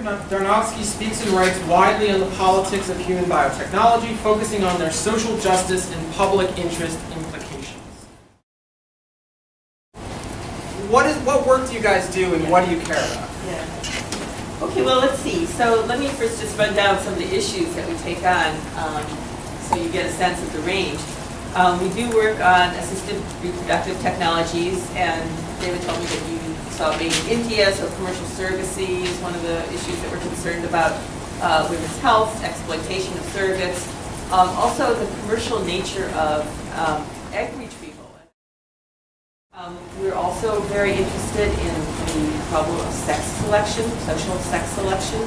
Darnovsky speaks and writes widely on the politics of human biotechnology, focusing on their social justice and public interest implications. What work do you guys do, and what do you care about? Yeah. Okay, well, let's see. So let me first just run down some of the issues that we take on so you get a sense of the range. We do work on assisted reproductive technologies, and David told me that you saw made in India, so commercial surrogacy is one of the issues that we're concerned about, women's health, exploitation of surrogates, also the commercial nature of egg retrieval. We're also very interested in the problem of sex selection, social sex selection,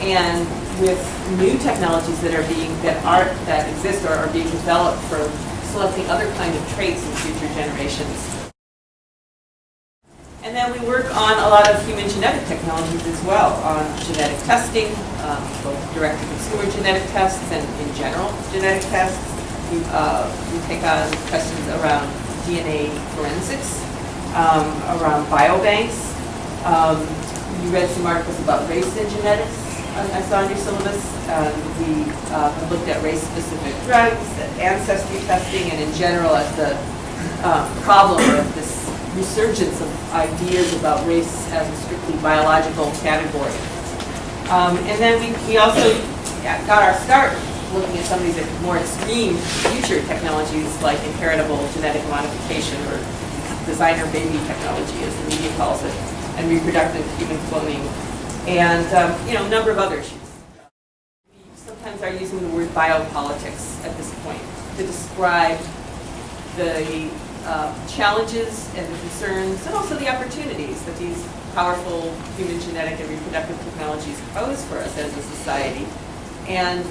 and with new technologies that exist or are being developed for selecting other kinds of traits in future generations. And then we work on a lot of human genetic technologies as well, on genetic testing, both direct-to-consumer genetic tests and in general genetic tests. We take on questions around DNA forensics, around biobanks. You read some articles about race and genetics, I saw in your syllabus. We have looked at race-specific drugs, at ancestry testing, and in general at the problem of this resurgence of ideas about race as a strictly biological category. And then we also got our start looking at some of these more extreme future technologies like inheritable genetic modification, or designer baby technology as the media calls it, and reproductive human cloning, and a number of other issues. We sometimes are using the word biopolitics at this point to describe the challenges and the concerns and also the opportunities that these powerful human genetic and reproductive technologies pose for us as a society. And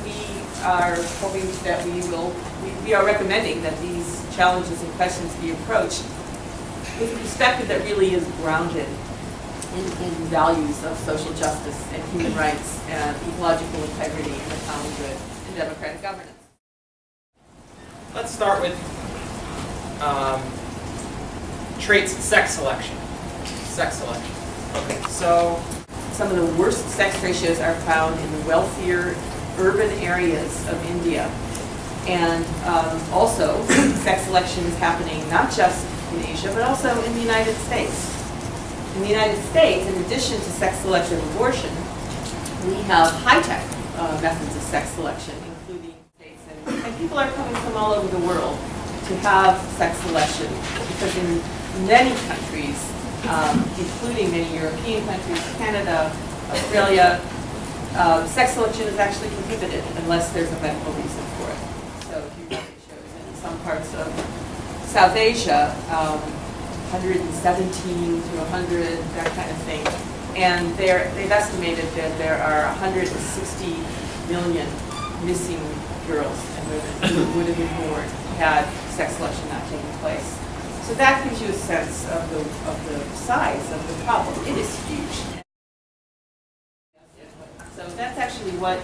we are hoping that we are recommending that these challenges and questions be approached with a perspective that really is grounded in values of social justice and human rights and ecological integrity and the common good and democratic governance. Let's start with traits and sex selection. Okay, so some of the worst sex ratios are found in the wealthier urban areas of India. And also, sex selection is happening not just in Asia, but also in the United States. In the United States, in addition to sex-selective abortion, we have high-tech methods of sex selection, including states, and people are coming from all over the world to have sex selection, because in many countries, including many European countries, Canada, Australia, sex selection is actually prohibited unless there's a medical reason for it. So if you shows in some parts of South Asia, 117 to 100, that kind of thing. And they've estimated that there are 160 million missing girls and women who would have been born had sex selection not taken place. So that gives you a sense of the size of the problem. It is huge. So that's actually what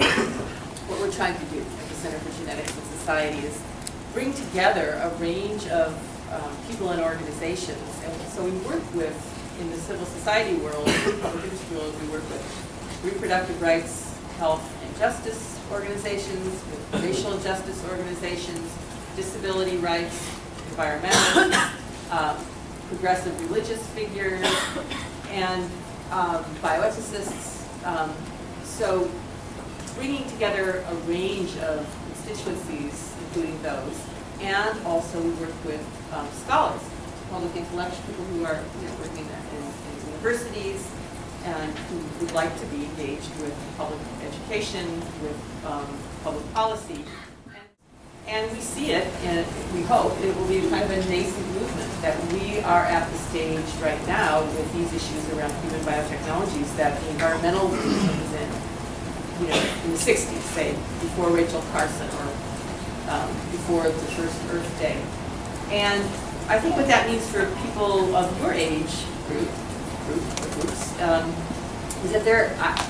we're trying to do at the Center for Genetics and Society, is bring together a range of people and organizations. And so we work with, in the civil society world, public interest world, we work with reproductive rights, health and justice organizations, with racial justice organizations, disability rights, environmentalists, progressive religious figures, and bioethicists. So bringing together a range of constituencies, including those, and also we work with scholars, public intellectual people who are working in universities and who would like to be engaged with public education, with public policy. And we see it, and we hope it will be kind of a nascent movement, that we are at the stage right now with these issues around human biotechnologies that the environmental movement was in the 60s, say, before Rachel Carson or before the first Earth Day. And I think what that means for people of your age groups, is that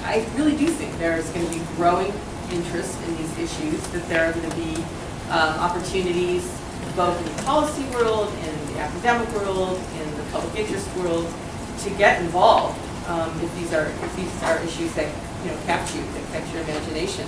I really do think there's going to be growing interest in these issues, that there are going to be opportunities both in the policy world, in the academic world, in the public interest world, to get involved if these are issues that, capture you, that catch your imagination.